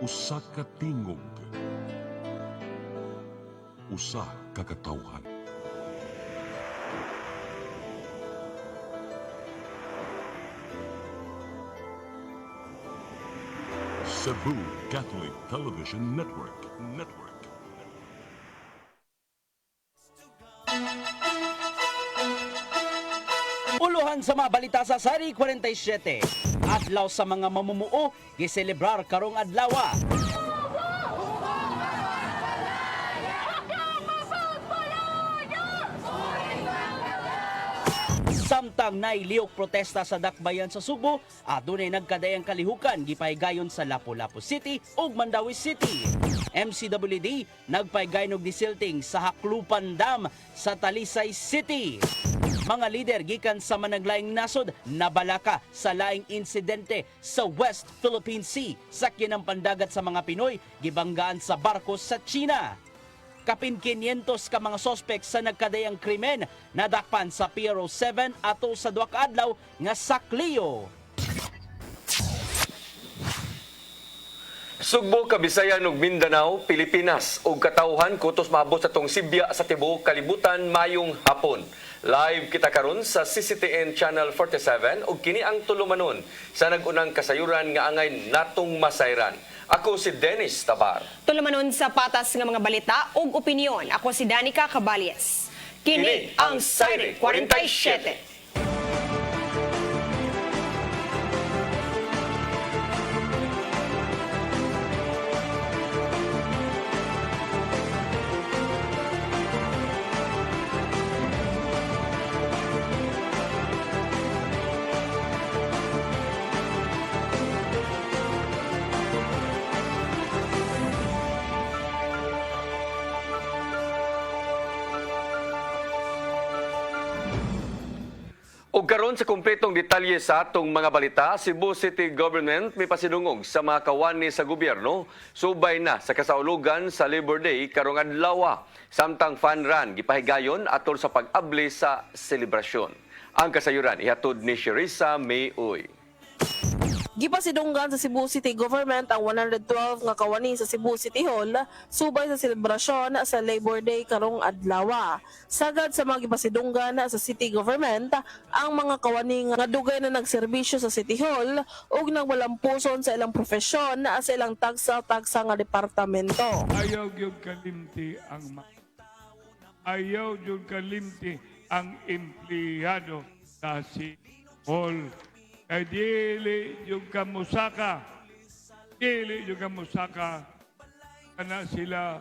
Usa ka tingog, usa ka katawhan. Cebu Catholic Television Network. Uluhan sa mga balita sa Sari 47. Adlaw sa mga mamumuo, giselebrar karong adlawa. Samtang nailiyok protesta sa dakbayan sa Subo, adunay nagkadayang kalihukan gipahigayon sa Lapu-Lapu City ug Mandawi City. MCWD nagpahigayon og disilting sa Haklupan Dam sa Talisay City. Mga lider gikan sa managlaing nasod nabalaka sa laing insidente sa West Philippine Sea sa kinampandagat sa mga Pinoy gibanggaan sa barko sa China. Kapin 500 ka mga sospek sa nagkadayang krimen nadakpan sa Piero 7 ato sa duha ka adlaw nga Saclio. Sugbo, Kabisayan ug Mindanao, Pilipinas ug katawhan kutos maabot sa tong Sibya sa tibuok kalibutan mayong hapon. Live kita karon sa CCTN Channel 47 ug kini ang tulumanon sa nagunang kasayuran nga angay natong masayran. Ako si Dennis Tabar. Tulumanon sa patas nga mga balita ug opinyon. Ako si Danica Caballes. Kini ang Sari 47. Ug karon sa kumpletong detalye sa atong mga balita, Cebu City Government may pasidungog sa mga kawani sa gobyerno subay na sa kasaulugan sa Labor Day karong adlaw. Samtang fun run gipahigayon atol sa pag-abli sa selebrasyon. Ang kasayuran ihatod ni Sherissa May Uy. Gipasidunggan sa Cebu City Government ang 112 nga kawani sa Cebu City Hall subay sa selebrasyon sa Labor Day karong adlaw. Sagad sa mga gipasidunggan sa City Government ang mga kawani nga dugay na nagserbisyo sa City Hall ug nagwalampuson sa ilang profesyon sa ilang tagsa-tagsa nga departamento. Ayaw gyud kalimti ang ayaw gyud kalimti ang empleyado sa City Hall. Kay dili yung kamusaka, kana sila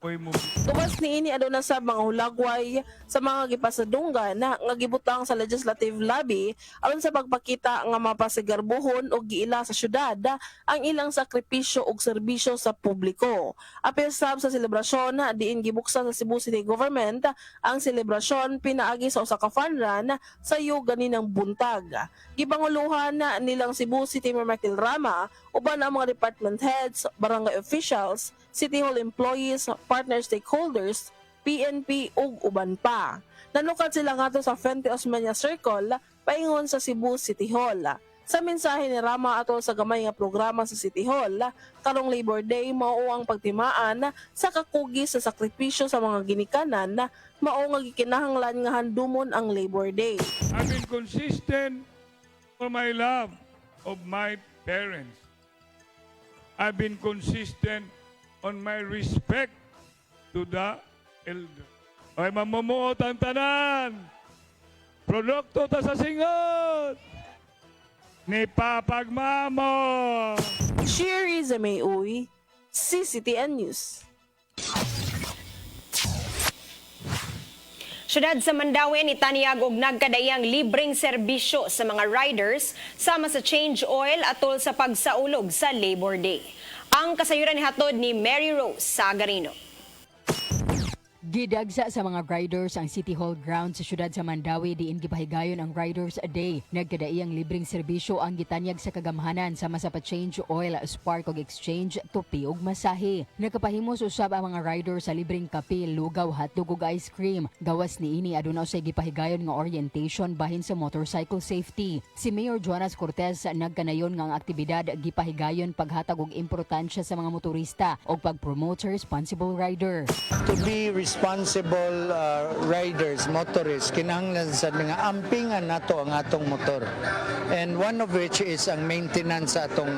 oy mo. Tumas niini aduna sa mga hulagway sa mga gipasadunggan nga gibutang sa legislative lobby aron sa pagpakita nga mapasigarbuhon og giila sa syudad ang ilang sakripisyo ug serbisyo sa publiko. Apil sab sa selebrasyon diin gibuksan sa Cebu City Government ang selebrasyon pinaagi sa usa ka fun run sa ganinang buntag. Gipanguluhan nilang Cebu City Mayor Michael Rama uban ang mga department heads, barangay officials, City Hall employees, partner stakeholders, PNP ug uban pa. Nanukad sila ngadto sa Fuente Osmeña Circle paingon sa Cebu City Hall. Sa mensahe ni Rama atol sa gamay nga programa sa City Hall, karong Labor Day mao ang pagtimaan sa kakugis sa sakripisyo sa mga ginikanan mao nga gikinahanglan nga handumon ang Labor Day. I've been consistent for my love of my parents. I've been consistent on my respect to the elder. Ay mamumuot ang tanan. Produkto ta sa singot. Ni papagmamo. Sherissa May Uy, CCTN News. Syudad sa Mandawi itaniyag og nagkadayang libreng serbisyo sa mga riders sama sa change oil atol sa pagsaulog sa Labor Day. Ang kasayuran ni hatod ni Mary Rose Sagarino. Gidagsa sa mga riders ang City Hall ground sa syudad sa Mandawi diin gipahigayon ang Riders a Day. Nagkadaiyang libreng serbisyo ang gitanyag sa kagamhanan sama sa pa-change oil, spark og exchange, tupi ug masahe. Nakapahimos usab ang mga riders sa libreng kape, lugaw, hotdog ug ice cream. Gawas niini aduna usay gipahigayon nga orientation bahin sa motorcycle safety. Si Mayor Jonas Cortez nagkanayon nga ang aktibidad gipahigayon paghatag og importansya sa mga motorista ug pag-promote sa responsible rider. To be responsible riders, motorists, kinahanglan sa mga ampingan nato ang atong motor. And one of which is ang maintenance sa atong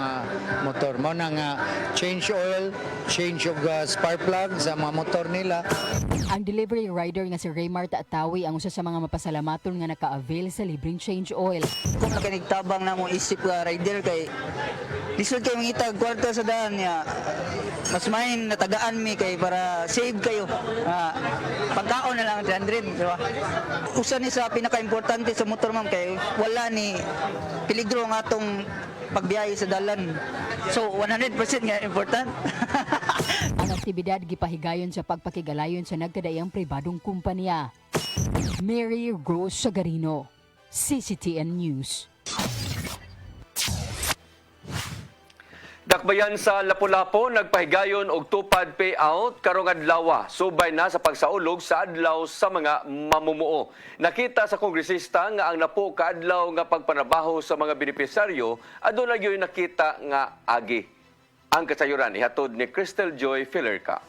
motor. Mao na nga change oil, change of spark plug sa mga motor nila. Ang delivery rider nga si Raymart Atawi ang usa sa mga mapasalamaton nga naka-avail sa libreng change oil. Kung nakanigtabang na mo isip ka rider kay lisod kayo mangitag kwarta sa daan niya, mas main natagaan mi kay para save kayo. Pagkaon na lang 300, di ba? Usa ni sa pinaka-importante sa motor ma'am kay wala ni peligro ang atong pagbiyahe sa dalan. So 100% nga important. Ang aktibidad gipahigayon sa pagpakigalayon sa nagkadaiyang pribadong kumpanya. Mary Rose Sagarino, CCTN News. Dakbayan sa Lapu-Lapu nagpahigayon og tupad payout karong adlaw subay na sa pagsaulog sa adlaw sa mga mamumuo. Nakita sa kongresista nga ang napo ka adlaw nga pagpanabaho sa mga benepisyaryo aduna gyoy nakita nga agi. Ang kasayuran ihatod ni Crystal Joy Filerca.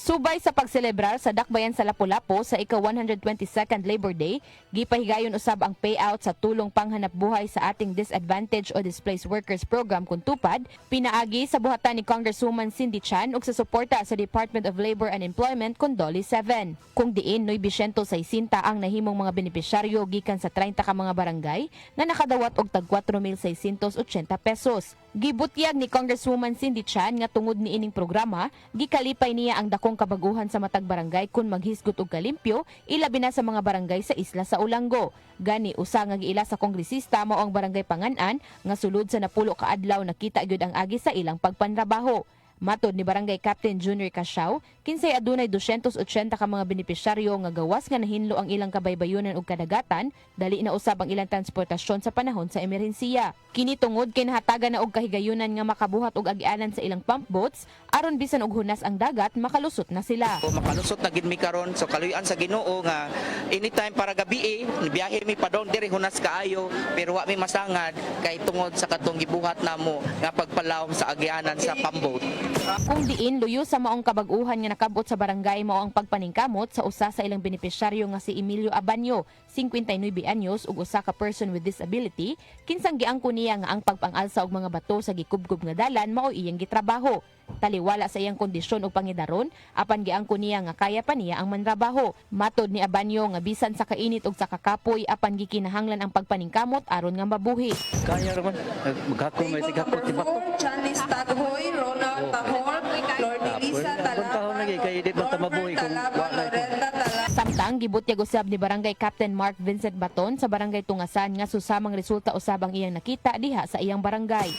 Subay sa pagselebrar sa Dakbayan sa Lapu-Lapu sa ika-122nd Labor Day, gipahigayon usab ang payout sa tulong panghanap buhay sa ating Disadvantaged o Displaced Workers Program kung tupad, pinaagi sa buhatan ni Congresswoman Cindy Chan ug sa suporta sa Department of Labor and Employment kung Dolly 7. Kung diin, 960 ang nahimong mga benepisyaryo gikan sa 30 ka mga barangay nga nakadawat og tag 4,680 pesos. Gibutyag ni Congresswoman Cindy Chan nga tungod ni ining programa, gikalipay niya ang dakong kabaguhan sa matag barangay kung maghisgot og kalimpyo, ilabi na sa mga barangay sa isla sa Ulango. Gani usa nga giila sa kongresista mao ang barangay Panganan nga sulod sa napulo ka adlaw nakita gyud ang agi sa ilang pagpanrabaho. Matod ni Barangay Captain Junior Casao, kinsay adunay 280 ka mga benepisyaryo nga gawas nga nahinlo ang ilang kabaybayonan ug kadagatan, dali na usab ang ilang transportasyon sa panahon sa emerhensiya. Kini tungod kay nahatagan na og kahigayunan nga makabuhat og agianan sa ilang pump boats aron bisan og hunas ang dagat makalusot na sila. Makalusot na gid mi karon so kaluyan sa Ginoo nga anytime para gabi biyahe mi padong diri hunas kaayo pero wa mi masangad kay tungod sa katong gibuhat namo nga pagpalawom sa agianan sa pump boat. Kung diin, luyo sa maong kabag-uhan nga nakabot sa barangay mao ang pagpaningkamot sa usa sa ilang benepisyaryo nga si Emilio Abanyo, 59 anyos ug usa ka person with disability, kinsang giangko niya nga ang pagpangalsa og mga bato sa gikubgob nga dalan mao iyang gitrabaho. Taliwala sa iyang kondisyon o pangidaron, apan giangko niya nga kaya pa niya ang manrabaho. Matod ni Abanyo nga bisan sa kainit ug sa kakapoy apan gikinahanglan ang pagpaningkamot aron nga mabuhi. Kaya raman maghakon may tigakot tiba. Janice Taghoy, Ronald Tahol, Lord Elisa Taon lagi kay di ba mabuhi kung wala ito. Samtang gibutyag usab ni Barangay Captain Mark Vincent Baton sa Barangay Tungasan nga susamang resulta usab ang iyang nakita diha sa iyang barangay.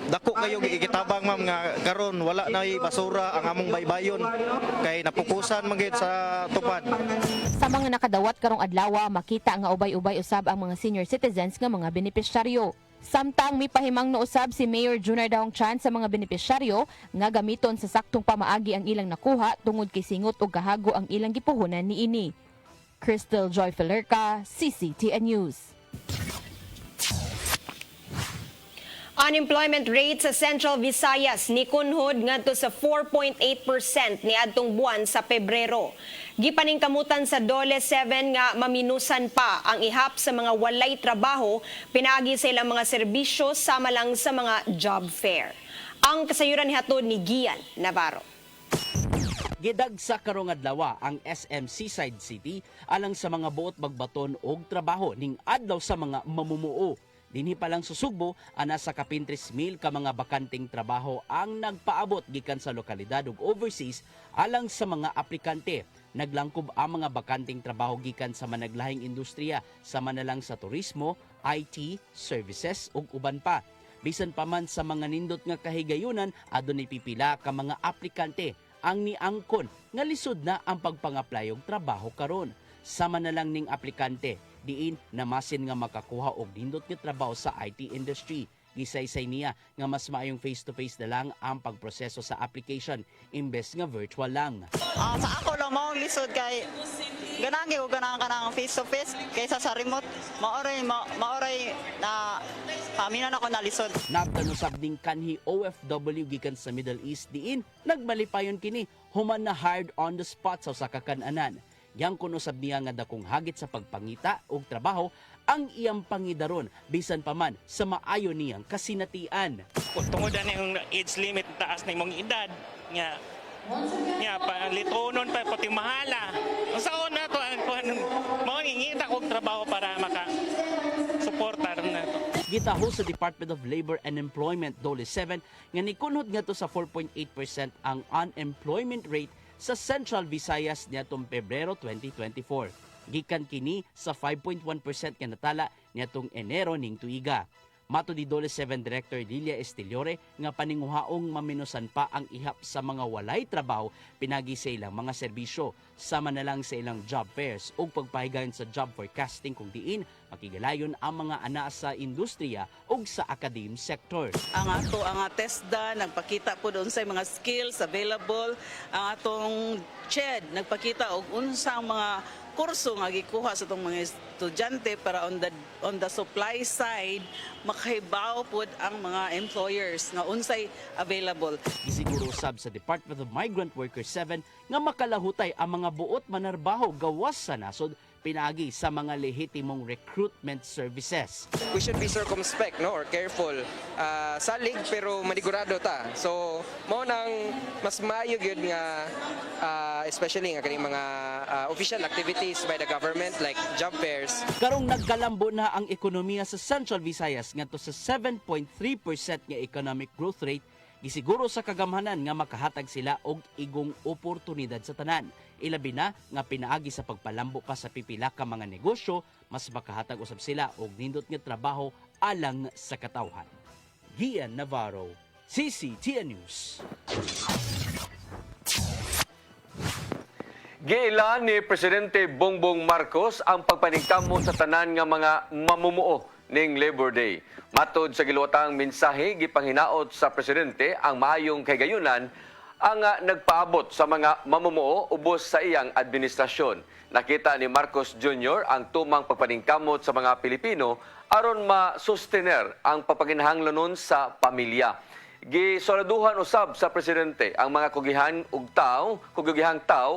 Dako kayo gikitabang ma'am nga karon wala na basura ang among baybayon kay napupusan man gyud sa tupad. Sa mga nakadawat karong adlaw makita nga ubay-ubay usab ang mga senior citizens nga mga benepisyaryo. Samtang mipahimang no usab si Mayor Junior Daong Chan sa mga benepisyaryo nga gamiton sa saktong pamaagi ang ilang nakuha tungod kay singot ug kahago ang ilang gipuhunan niini. Crystal Joy Filerca, CCTN News. Unemployment rate sa Central Visayas nikunhod ngadto sa 4.8% niadtong buwan sa Pebrero. Gipaningkamutan sa Dole 7 nga maminusan pa ang ihap sa mga walay trabaho pinaagi sa ilang mga serbisyo sama lang sa mga job fair. Ang kasayuran nihatod ni Gian Navarro. Gidagsa karong adlaw ang SM Seaside City alang sa mga buot magbaton og trabaho ning adlaw sa mga mamumuo. Dinhi pa lang sa Sugbo, ana sa kapintres mil ka mga bakanting trabaho ang nagpaabot gikan sa lokalidad ug overseas alang sa mga aplikante. Naglangkob ang mga bakanting trabaho gikan sa managlahing industriya, sama na lang sa turismo, IT, services ug uban pa. Bisan pa man sa mga nindot nga kahigayunan, adunay pipila ka mga aplikante. ang niangkon nga lisod na ang pagpang-apply og trabaho karon. Sama na lang ning aplikante diin namasin nga makakuha og nindot nga trabaho sa IT industry. Gisaysay niya nga mas maayong face-to-face na lang ang pagproseso sa application imbes nga virtual lang. Sa ako lang maong lisod kay ganang ko ganang kanang face to face kaysa sa remote maoray na paminan ako na lisod. Nagtanusab ning kanhi OFW gikan sa Middle East diin nagmalipayon kini human na hired on the spot sa usa ka kan-anan. Yang kunusab niya nga dakong hagit sa pagpangita og trabaho ang iyang pangidaron bisan pa man sa maayo niyang kasinatian. Kung tungod na yung age limit taas na imong edad nga litonon pa pati mahala. Usaon na to mao ngingita kog trabaho para maka suportar na to. Gitaho sa Department of Labor and Employment Dole 7 nga nikunhod nga to sa 4.8% ang unemployment rate sa Central Visayas niadtong Pebrero 2024. Gikan kini sa 5.1% nga natala niadtong Enero ning tuiga. Mato di Dole 7 Director Lilia Estiliore nga paninguhaong maminusan pa ang ihap sa mga walay trabaho pinagi sa ilang mga serbisyo. Sama na lang sa ilang job fairs ug pagpahigayon sa job forecasting kung diin makigalayon ang mga ana sa industriya ug sa academe sector. Ang TESDA nagpakita po doon sa mga skills available. Ang atong CHED nagpakita og unsang mga kurso nga gikuha sa itong mga estudyante para on the supply side makahibaw pod ang mga employers nga unsay available. Gisiguro sab sa Department of Migrant Workers 7 nga makalahutay ang mga buot manarbaho gawas sa nasod pinagi sa mga lehitimong recruitment services. We should be circumspect, no, or careful. Salig pero manigurado ta. So mo nang mas maayo gyud nga especially nga kaning mga official activities by the government like job fairs. Karong nagkalambo na ang ekonomiya sa Central Visayas ngadto sa 7.3% nga economic growth rate, gisiguro sa kagamhanan nga makahatag sila og igong oportunidad sa tanan. Ilabi na nga pinaagi sa pagpalambo pa sa pipila ka mga negosyo, mas makahatag usab sila og nindot nga trabaho alang sa katawhan. Gian Navarro, CCTN News. Giila ni Presidente Bongbong Marcos ang pagpaningkamot sa tanan nga mga mamumuo ning Labor Day. Matod sa giluwatang mensahe gipanghinaot sa presidente ang maayong kaygayunan ang nagpaabot sa mga mamumuo ubos sa iyang administrasyon. Nakita ni Marcos Jr. ang tumang pagpaningkamot sa mga Pilipino aron ma-sustener ang papaginahanglanon sa pamilya. Gisoladuhan usab sa presidente ang mga kugihang tao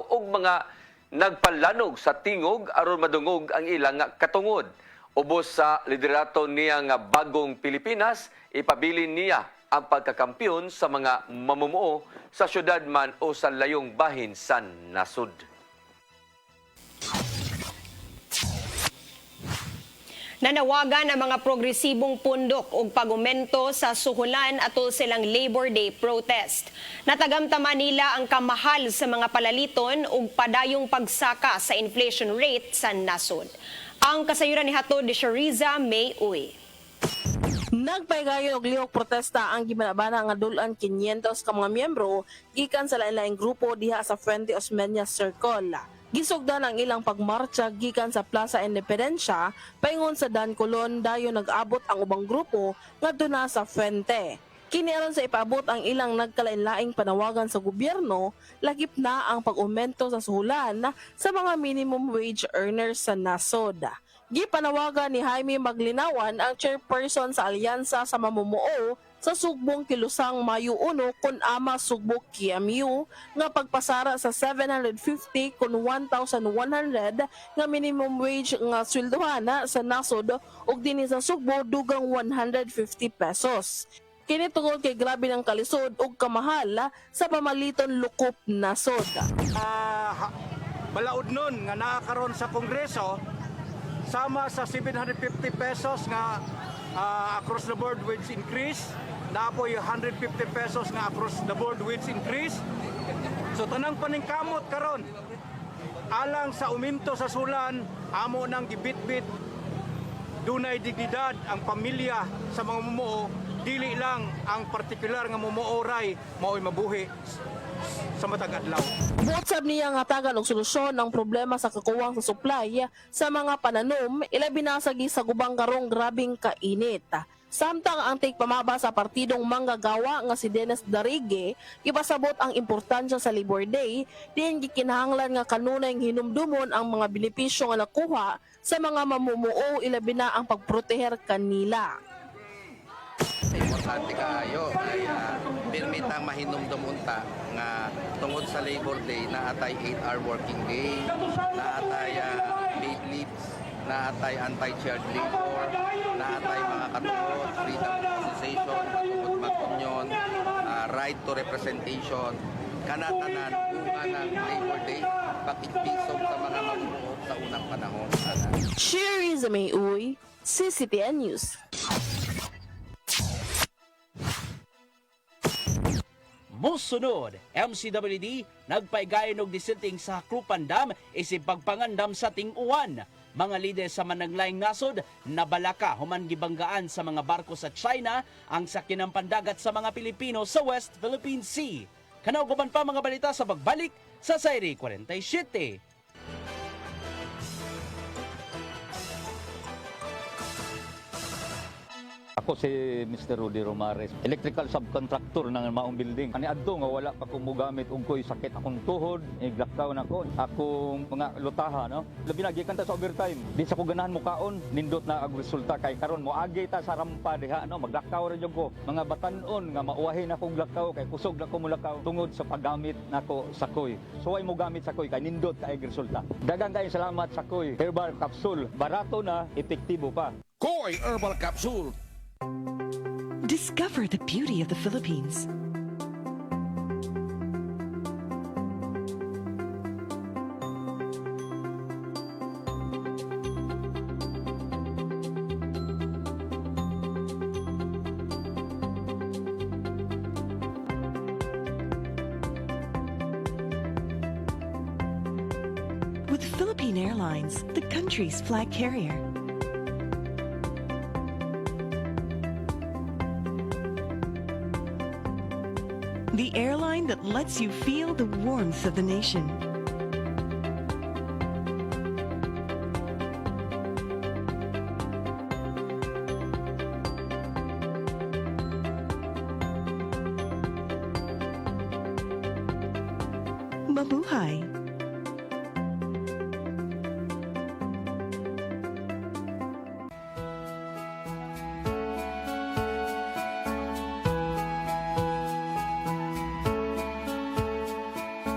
ug mga nagpalanog sa tingog aron madungog ang ilang katungod. Ubos sa liderato niya nga bagong Pilipinas, ipabilin niya ang pagkakampiyon sa mga mamumuo sa syudad man o sa layong bahin sa nasud. Nanawagan ang mga progresibong pundok og pagumento sa suhulan atol silang Labor Day protest. Natagamtaman nila ang kamahal sa mga palaliton ug padayong pagsaka sa inflation rate sa nasod. Ang kasayuran ni hatod ni Shariza May Uy. Nagpaygayon og lihok protesta ang gibanabana nga dulan 500 ka mga miyembro gikan sa lain-laing grupo diha sa Fuente Osmeña Circle. Gisugdan ang ilang pagmarcha gikan sa Plaza Independencia paingon sa Dan Colon dayon nag-abot ang ubang grupo ngadto na sa Fuente. Kini aron sa ipaabot ang ilang nagkalain-laing panawagan sa gobyerno, lagip na ang pag-aumento sa suhulan sa mga minimum wage earners sa nasod. Gipanawagan ni Jaime Maglinawan ang chairperson sa Alyansa sa Mamumuo sa Sugbong Kilusang Mayo 1 kun ama Sugbok KMU nga pagpasara sa 750 kun 1,100 nga minimum wage nga sweldohan sa nasod ug dinhi sa Sugbo dugang 150 pesos. Kini tungod kay grabe ng kalisod ug kamahal sa pamaliton lukop nasod. Balaod nun nga nakakaroon sa Kongreso sama sa 750 pesos nga across the board wage increase, napoy 150 pesos nga across the board wage increase. So tanang paningkamot karon alang sa uminto sa sulan, amo nang gibitbit dunay dignidad ang pamilya sa mga mamumuo, dili lang ang partikular nga mamumuo ray mao'y mabuhi sa matag adlaw. Buot sab niya nga tagan og solusyon ang problema sa kakuwang sa supply sa mga pananom, ilabi na sa gisagubang karong grabing kainit. Samtang ang tigpamaba sa partidong manggagawa nga si Dennis Darigue, ipasabot ang importansya sa Labor Day, diin gikinahanglan nga kanunay hinumdumon ang mga benepisyo nga nakuha sa mga mamumuo, ilabi na ang pagproteher kanila. Importante kaayo ay permitang mahinumdum unta nga tungod sa Labor Day na atay 8-hour working day, na atay paid leaves, na atay anti-child labor, na atay mga katungod, freedom of association, katungod mag-union, right to representation, kanatanan bunga ng Labor Day, pakikpisog sa mga mamumuo sa unang panahon. Sherry Zamay-Uy, CCTN News. Musunod, MCWD nagpaigayon og disilting sa Hakrupan Dam isip pagpangandam sa ting-uwan. Mga lider sa managlaing nasod nabalaka human gibanggaan sa mga barko sa China ang sakyanang pandagat sa mga Pilipino sa West Philippine Sea. Kanaugaban pa mga balita sa pagbalik sa Sayri 47. Ako si Mr. Rudy Romares, electrical subcontractor ng maong building. Ani adto nga wala pa ko mogamit og ko'y sakit akong tuhod, iglakaw na ko. Akong mga lutaha, no? Labi na gikan ta sa overtime. Di sa ko ganahan mo kaon, nindot na ang resulta kay karon mo agi ta sa rampa diha, no? Maglakaw ra jud ko. Mga batan-on nga mauwahin akong lakaw kay kusog na ko mulakaw tungod sa paggamit nako sa koy. So ay mo gamit sa koy kay nindot kay resulta. Daghang kayong salamat sa koy. Herbal capsule, barato na, epektibo pa. Koy Herbal Capsule. Discover the beauty of the Philippines. With Philippine Airlines, the country's flag carrier. The airline that lets you feel the warmth of the nation. Mabuhay!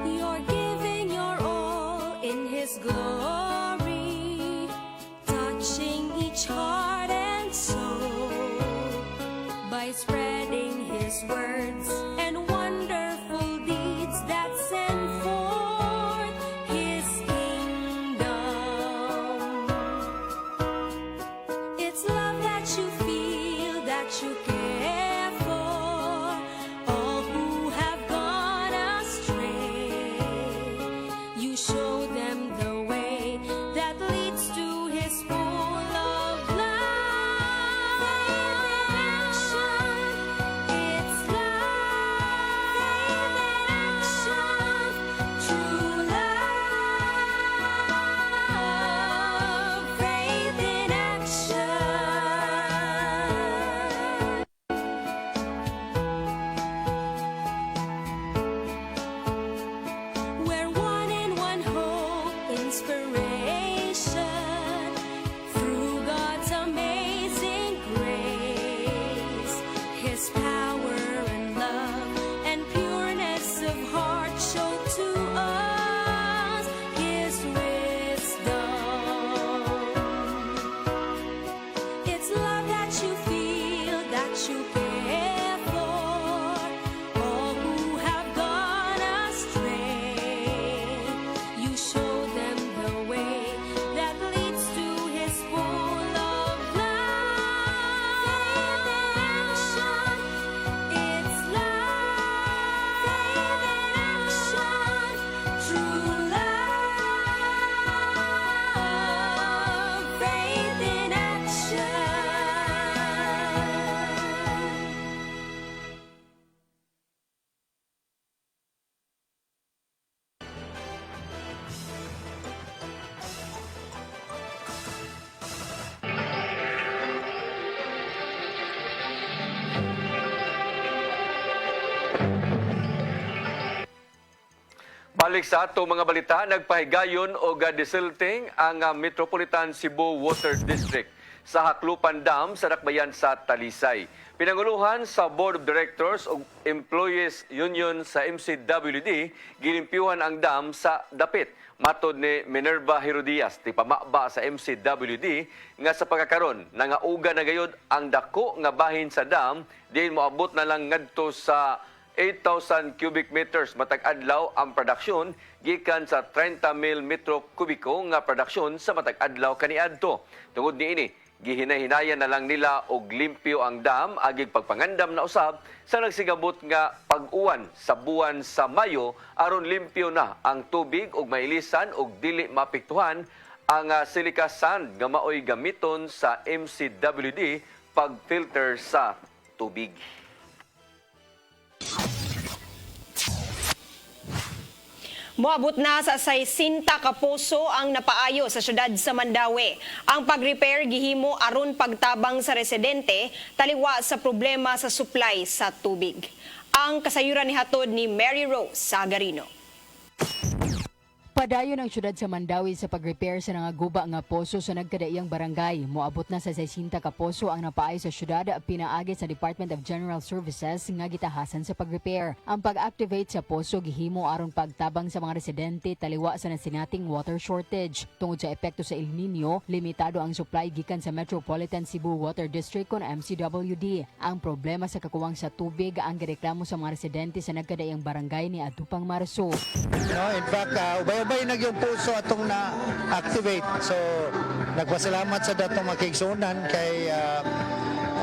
You're giving your all in His glory, touching each heart and soul by spreading His words and wonderful deeds that send forth His kingdom. It's love that you feel, that you care for all who have gone astray. You show them the way that leads to His full of love. It's love, action, true love, faith in action. We're one in one hope, inspiration through God's amazing grace. His power and love and pureness of heart show to us His wisdom. It's love that you feel, that you care for all who have gone astray. You show them the way that leads to His full of love. It's love, action, true love, faith in action. Balik sa ato mga balita, nagpahigayon o desilting ang Metropolitan Cebu Water District sa Haklupan Dam sa Dakbayan sa Talisay. Pinanguluhan sa Board of Directors o Employees Union sa MCWD, gilimpyuhan ang dam sa dapit. Matod ni Minerva Herodias, ti pamaba sa MCWD, nga sa pagkakaron, nangauga na gayod ang dako nga bahin sa dam, diin moabot na lang ngadto sa 8,000 cubic meters matag adlaw ang produksyon gikan sa 30,000 metro kubiko nga produksyon sa matag adlaw kaniadto. Tungod niini, gihinay-hinayan na lang nila og limpyo ang dam agig pagpangandam na usab sa nagsigabot nga pag-uwan sa buwan sa Mayo aron limpyo na ang tubig ug mailisan og dili mapiktuhan ang silica sand nga maoy gamiton sa MCWD pag-filter sa tubig. Moabot na sa 60 ka poso ang napaayo sa syudad sa Mandawi. Ang pag-repair gihimo aron pagtabang sa residente taliwa sa problema sa supply sa tubig. Ang kasayuran ni hatod ni Mary Rose Sagarino. Padayon ang syudad sa Mandawi sa pag-repair sa nangaguba nga poso sa nagkadaiyang barangay. Moabot na sa 60 ka poso ang napaayo sa syudad, pinaagi sa Department of General Services nga gitahasan sa pag-repair. Ang pag-activate sa poso gihimo aron pagtabang sa mga residente taliwa sa nasinating water shortage. Tungod sa epekto sa El Nino, limitado ang supply gikan sa Metropolitan Cebu Water District kon MCWD. Ang problema sa kakuwang sa tubig ang gireklamo sa mga residente sa nagkadaiyang barangay ni Adupang Marso. In fact, ubay na yung puso atong na-activate. So, nagpasalamat sa datong makigsunan kay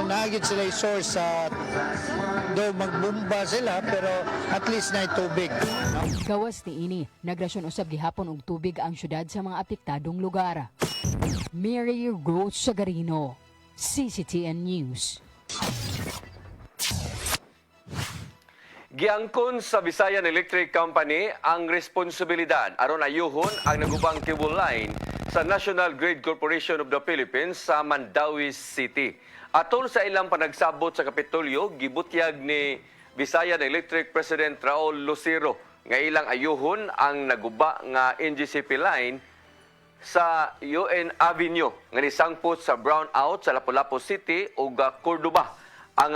naagid sila yung source sa do magbumba sila pero at least na tubig. Gawas ni ini, nagrasyon usab gihapon og tubig ang syudad sa mga apektadong lugar. Mary Rose Sagarino, CCTN News. Giangkon sa Visayan Electric Company ang responsibilidad aron ayuhon ang nagubang cable line sa National Grid Corporation of the Philippines sa Mandawi City. Atol sa ilang panagsabot sa Kapitolyo, gibutyag ni Visayan Electric President Raul Lucero nga ilang ayuhon ang naguba nga NGCP line sa UN Avenue nga nisangpot sa brownout sa Lapu-Lapu City ug Cordoba. Ang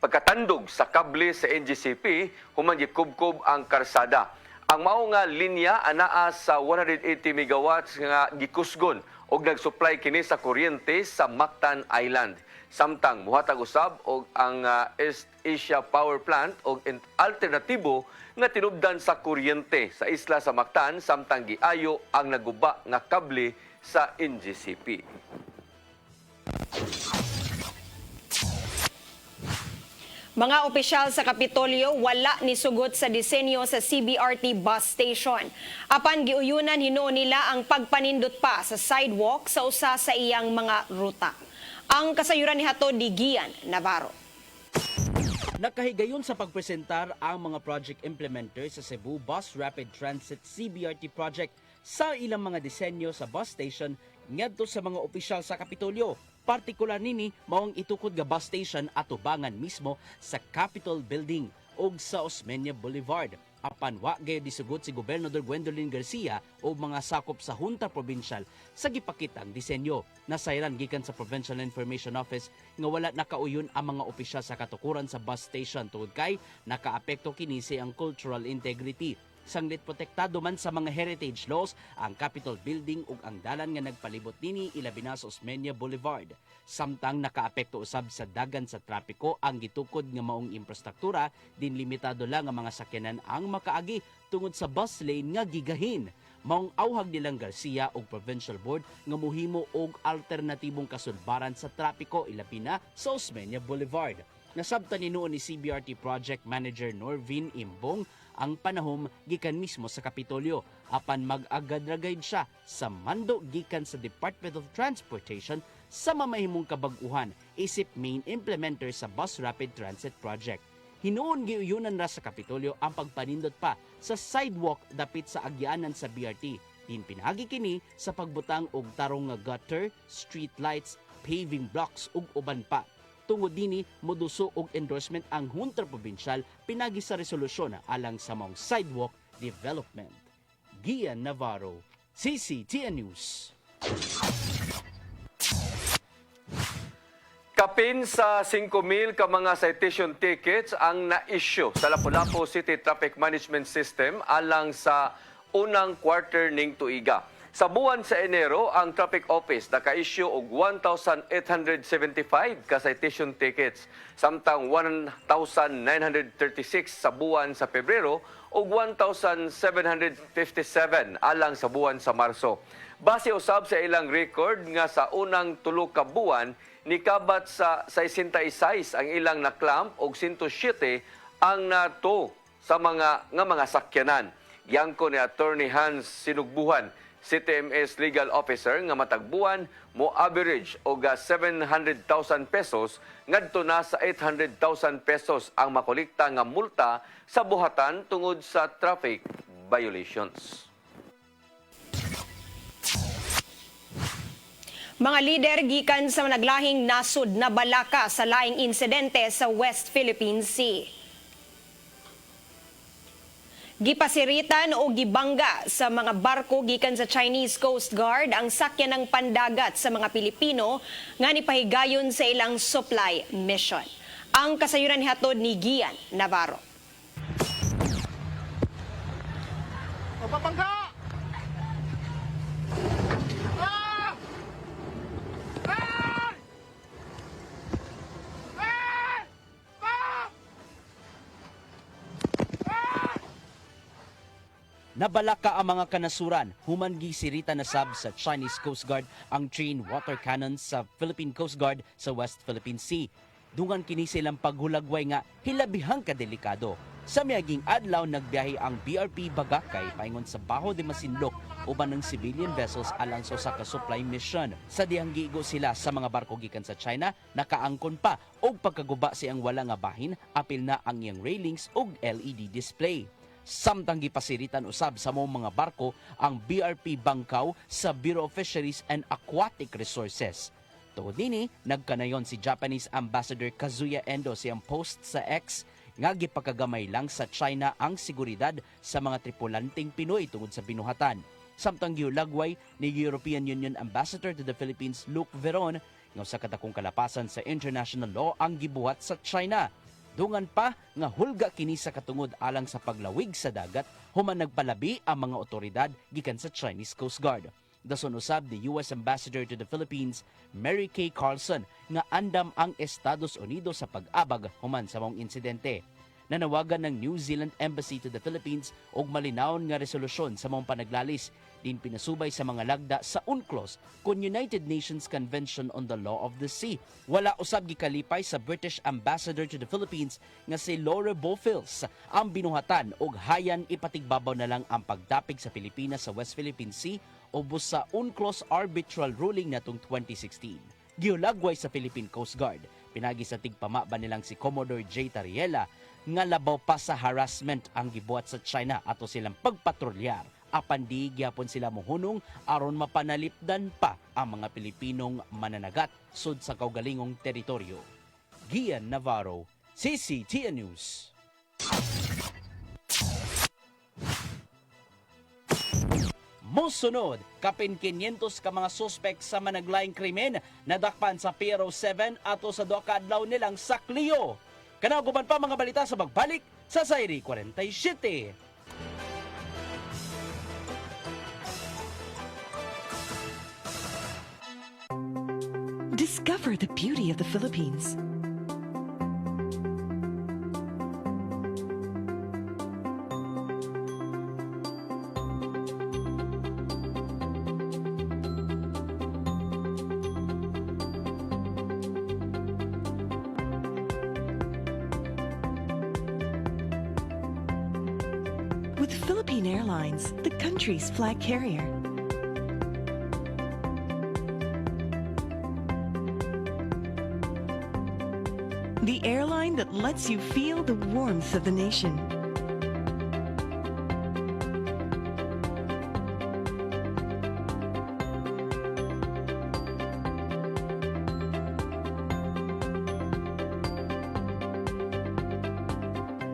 pagkatandog sa kable sa NGCP, human gikubkob ang karsada. Ang mao nga linya anaa sa 180 megawatts nga gikusgon og nagsupply kini sa kuryente sa Mactan Island. Samtang muhatag usab og ang East Asia Power Plant og alternatibo nga tinubdan sa kuryente sa isla sa Mactan samtang giayo ang naguba nga kable sa NGCP. Mga opisyal sa Kapitolyo wala ni sugot sa disenyo sa CBRT bus station. Apan giuyunan hinuon nila ang pagpanindot pa sa sidewalk sa usa sa iyang mga ruta. Ang kasayuran ni hatod ni Gian Navarro. Nakahigayon sa pagpresentar ang mga project implementer sa Cebu Bus Rapid Transit CBRT project sa ilang mga disenyo sa bus station ngadto sa mga opisyal sa Kapitolyo. Partikular nini maong itukod nga bus station atubangan mismo sa Capitol Building ug sa Osmeña Boulevard. Apan wa gayud disugot si Gobernador Gwendolyn Garcia o mga sakop sa Hunta Provincial sa gipakitang disenyo. Nasayran gikan sa Provincial Information Office nga wala nakauyon ang mga opisyal sa katukuran sa bus station tungod kay nakaapekto kini sa ang cultural integrity. Sanglit protektado man sa mga heritage laws ang Capitol Building ug ang dalan nga nagpalibot nini ilabi na sa Osmeña Boulevard. Samtang nakaapekto usab sa dagan sa trapiko ang gitukod nga maong infrastruktura, din limitado lang ang mga sakyanan ang makaagi tungod sa bus lane nga gigahin. Maong awhag nilang Garcia ug Provincial Board nga mohimo og alternatibong kasulbaran sa trapiko ilabi na sa Osmeña Boulevard. Nasabtan ninuon ni CBRT Project Manager Norvin Imbong ang panahom gikan mismo sa Kapitolyo apan mag-agadragayd siya sa mando gikan sa Department of Transportation sa mamahimong kabag-uhan isip main implementer sa Bus Rapid Transit Project. Hinuon giuyunan ra sa Kapitolyo ang pagpanindot pa sa sidewalk dapit sa agyaanan sa BRT. Din pinagi kini sa pagbutang og tarong nga gutter, street lights, paving blocks ug uban pa. Tungod dini moduso og endorsement ang Hunta Provincial pinagi sa resolusyon alang sa maong sidewalk Development. Gian Navarro, CCTN News. Kapin sa 5,000 ka mga citation tickets ang na-issue sa Lapu-Lapu City Traffic Management System alang sa unang quarter ning tuiga. Sa buwan sa Enero, ang Traffic Office naka-issue og 1,875 ka citation tickets, samtang 1,936 sa buwan sa Pebrero ug 1,757 alang sa buwan sa Marso. Base usab sa ilang record nga sa unang tulo ka buwan, nikabat sa 66 ang ilang naklamp og 107 ang nato sa mga sakyanan. Giangko ni Attorney Hans Sinugbuhan, CTMS Legal Officer, nga matagbuan mo average og 700,000 pesos ngadto na sa 800,000 pesos ang makolekta nga multa sa buhatan tungod sa traffic violations. Mga lider gikan sa naglahing nasud na balaka sa laing insidente sa West Philippine Sea. Gipasiritan o gibangga sa mga barko gikan sa Chinese Coast Guard ang sakyan ng pandagat sa mga Pilipino nga nipahigayon sa ilang supply mission. Ang kasayuran hatod ni Gian Navarro. Mapapangga! Nabalaka ang mga kanasuran, human gisirita na sab sa Chinese Coast Guard ang trained water cannons sa Philippine Coast Guard sa West Philippine Sea. Dungan kini silang paghulagway nga hilabihang kadelikado. Sa miaging adlaw nagbiyahe ang BRP Bagakay paingon sa Baho de Masinloc uban ng civilian vessels alang sa usa ka supply mission. Sa dihang giigo sila sa mga barko gikan sa China, nakaangkon pa og pagkaguba siyang wala nga bahin, apil na ang iyang railings ug LED display. Samtang gipasiritan usab sa mga barko ang BRP Bangkaw sa Bureau of Fisheries and Aquatic Resources. Tuod nini, nagkanayon si Japanese Ambassador Kazuya Endo siyang post sa X nga gipakagamay lang sa China ang seguridad sa mga tripulanteng Pinoy tungod sa binuhatan. Samtang giulagway ni European Union Ambassador to the Philippines Luc Veron nga sa katakong kalapasan sa international law ang gibuhat sa China. Dungan pa nga hulga kini sa katungod alang sa paglawig sa dagat human nagpalabi ang mga otoridad gikan sa Chinese Coast Guard. Dason usab ni US Ambassador to the Philippines Mary Kay Carlson nga andam ang Estados Unidos sa pag-abag human sa mong insidente. Nanawagan ng New Zealand Embassy to the Philippines og malinawon nga resolusyon sa mong panaglalis din pinasubay sa mga lagda sa UNCLOS kun United Nations Convention on the Law of the Sea. Wala usab gikalipay sa British Ambassador to the Philippines nga si Laura Bofils ang binuhatan og hayan ipatigbabaw na lang ang pagdapig sa Pilipinas sa West Philippine Sea ubos sa UNCLOS arbitral ruling natong 2016. Giulagway sa Philippine Coast Guard, pinagi sa tigpamaba nilang si Commodore J. Tariela nga labaw pa sa harassment ang gibuhat sa China ato silang pagpatrulyar. Apan di gyapon sila mohunong aron mapanalipdan pa ang mga Pilipinong mananagat sud sa kaugalingong teritoryo. Gian Navarro, CCTN News. Mosunod, kapin 500 ka mga suspek sa managlaing krimen nadakpan sa Piero 7 ato sa duha ka adlaw nilang sakliyo. Kanaguban pa mga balita sa pagbalik sa Sayri 47. Discover the beauty of the Philippines. With Philippine Airlines, the country's flag carrier. The airline that lets you feel the warmth of the nation.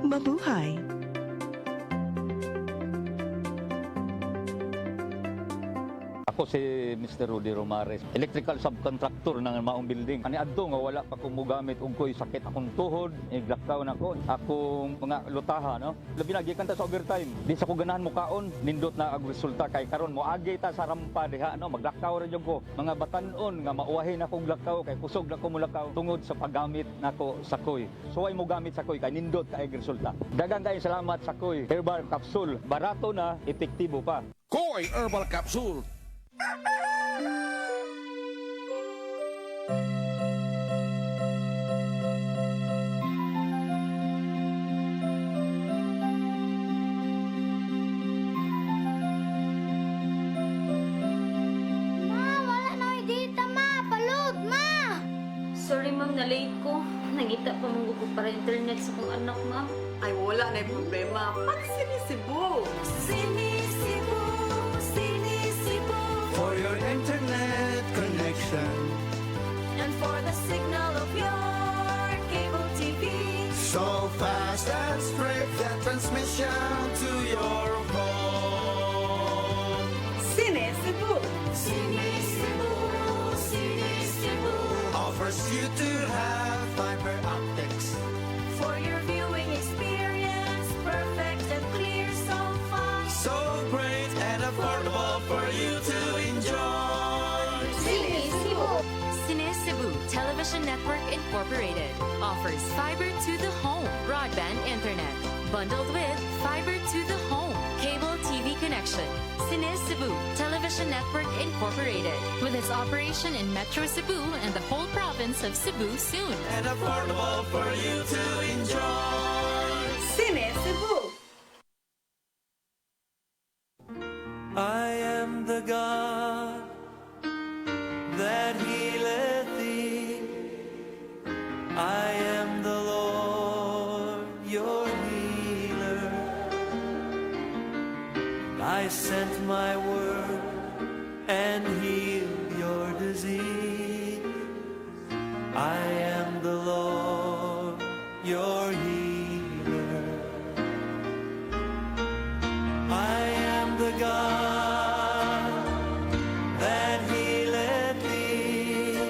Mabuhay! Ako si Mr. Rudy Romares, electrical subcontractor ng maong building. Ani adto nga wala pa ko mogamit og ko'y sakit akong tuhod, iglakaw na ko. Akong mga lutaha, no? Labi na gikan ta sa overtime. Di sa ko ganahan mo kaon, nindot na ang resulta kay karon mo agi ta sa rampa diha, no? Maglakaw ra jud ko. Mga batan-on nga mauwahin ako og lakaw kay kusog na ko mulakaw tungod sa paggamit nako sa koy. So ay mo gamit sa koy kay nindot kay resulta. Daghang kay salamat sa koy. Herbal capsule, barato na, epektibo pa. Koy Herbal Capsule. Sorry ma'am, na-late ko. Nangita pa mong ko para internet sa kong anak, ma'am. Ay, wala na yung problema. Pag sinisibo. Sinisibo, sinisibo. For your internet connection, And for the signal of your cable TV. so fast and straight, that transmission to your phone. Sinisibo. Sinisibo, sinisibo. Offers you to have fiber optics. For your viewing experience, perfect and clear so far. So great and affordable for you to enjoy. Sinisibo. Cine Cebu Television Network Incorporated offers fiber to the home broadband internet bundled with fiber to the home cable TV connection. Cine Cebu Television Network Incorporated with its operation in Metro Cebu and the whole province of Cebu soon. And affordable for you to enjoy. Sinisibo. I am the God that healeth thee. I am the Lord, your healer. I sent my word and healed your disease. I am the Lord, your healer. I am the God that healeth thee.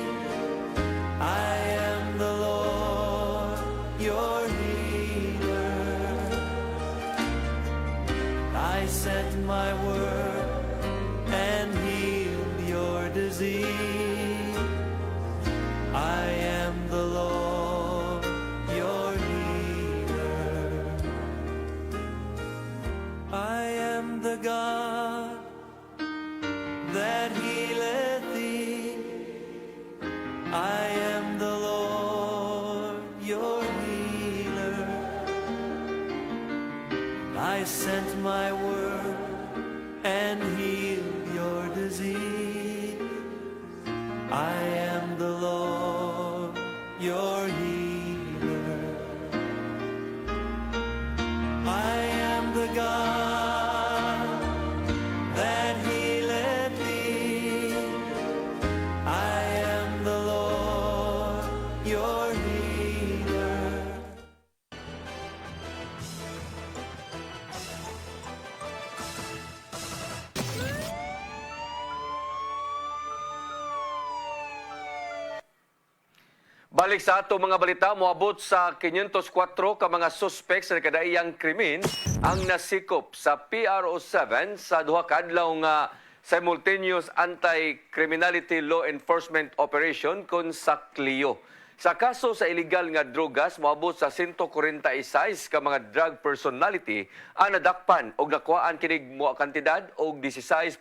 I am the Lord, your healer. I sent my word and healed your disease. I am the Lord, your healer. I am the God that healeth thee. I am the Lord, your healer. I sent my word and healed your disease. I am the Lord, your healer. I am the God that healeth thee. I am the Lord, your healer. Balik sa ato mga balita, moabot sa 504 ka mga suspek sa kadaiyang krimen ang nasikop sa PRO7 sa duha ka adlaw nga simultaneous anti-criminality law enforcement operation kon sa Clio. Sa kaso sa illegal nga drogas, moabot sa 146 ka mga drug personality ang nadakpan og nakuhaan kinig moa kantidad og 16.4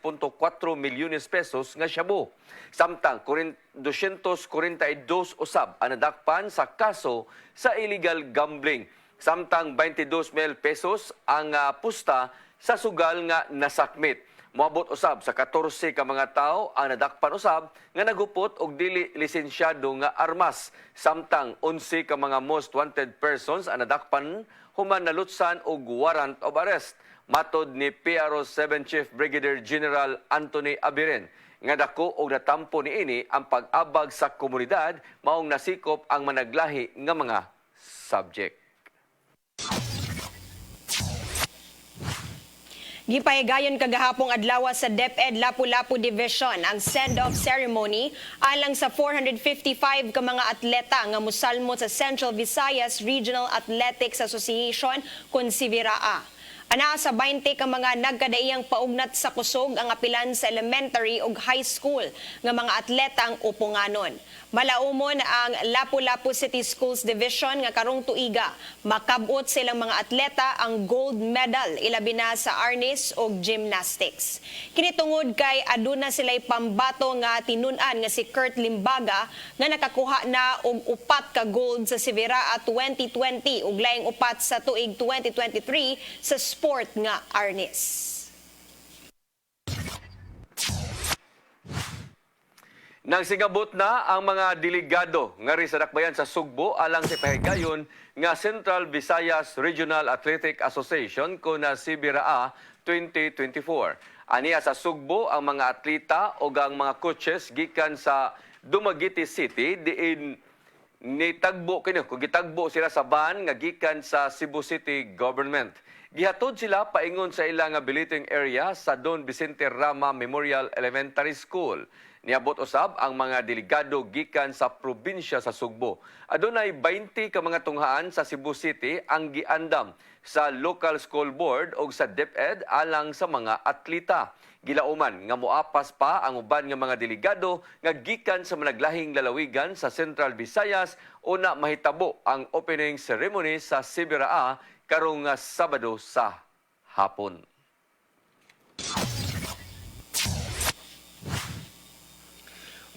milyones pesos nga shabu. Samtang 242 usab ang nadakpan sa kaso sa illegal gambling. Samtang 22 mil pesos ang pusta sa sugal nga nasakmit. Moabot usab sa 14 ka mga tao ang nadakpan usab nga nagupot og dili lisensyado nga armas. Samtang 11 ka mga most wanted persons ang nadakpan human nalutsan og warrant of arrest. Matod ni PRO7 Chief Brigadier General Anthony Abiren nga dako og natampo niini ang pag-abag sa komunidad maong nasikop ang managlahi nga mga subject. Gipahigayon kagahapong adlaw sa DepEd Lapu-Lapu Division ang send-off ceremony alang sa 455 ka mga atleta nga mosalmot sa Central Visayas Regional Athletics Association kun Siviraa. Ana sa 20 ka mga nagkadaiyang paugnat sa kusog ang apilan sa elementary ug high school nga mga atleta ang upunganon. Malaumon ang Lapu-Lapu City Schools Division nga karong tuiga makabot silang mga atleta ang gold medal ilabi na sa arnis ug gymnastics. Kini tungod kay aduna sila'y pambato nga tinun-an nga si Kurt Limbaga nga nakakuha na og 4 ka gold sa Siviraa 2020 ug laing 4 sa tuig 2023 sa sport nga arnis. Nang singabot na ang mga delegado nga ri sa dakbayan sa Sugbo alang sa pahigayon nga Central Visayas Regional Athletic Association ko na Siviraa 2024. Aniya sa Sugbo ang mga atleta o ang mga coaches gikan sa Dumaguete City diin nitagbo kini kung gitagbo sila sa ban nga gikan sa Cebu City Government. Gihatod sila paingon sa ilang billeting area sa Don Vicente Rama Memorial Elementary School. Niabot usab ang mga delegado gikan sa probinsya sa Sugbo. Adunay 20 ka mga tunghaan sa Cebu City ang giandam sa Local School Board o sa DepEd alang sa mga atleta. Gilauman nga moapas pa ang uban nga mga delegado nga gikan sa managlahing lalawigan sa Central Visayas o na mahitabo ang opening ceremony sa Siviraa karong Sabado sa hapon.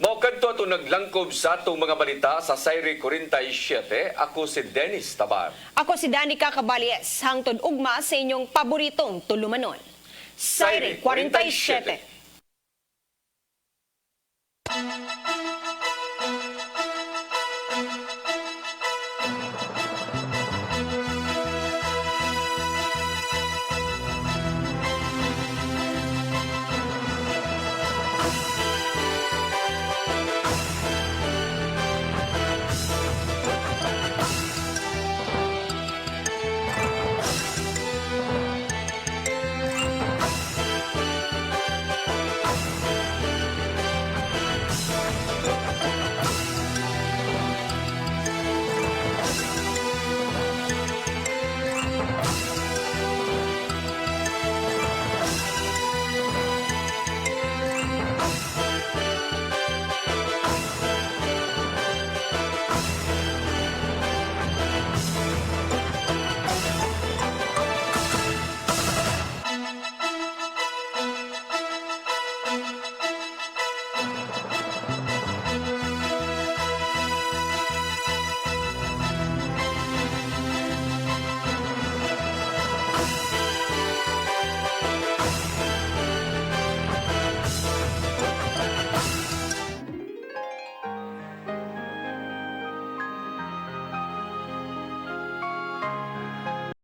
Mao kadto ato naglangkob sa atong mga balita sa Sayri 47. Ako si Dennis Tabar. Ako si Danica Cabales, hangtod ugma sa inyong paboritong tulumanon. Sayri 47.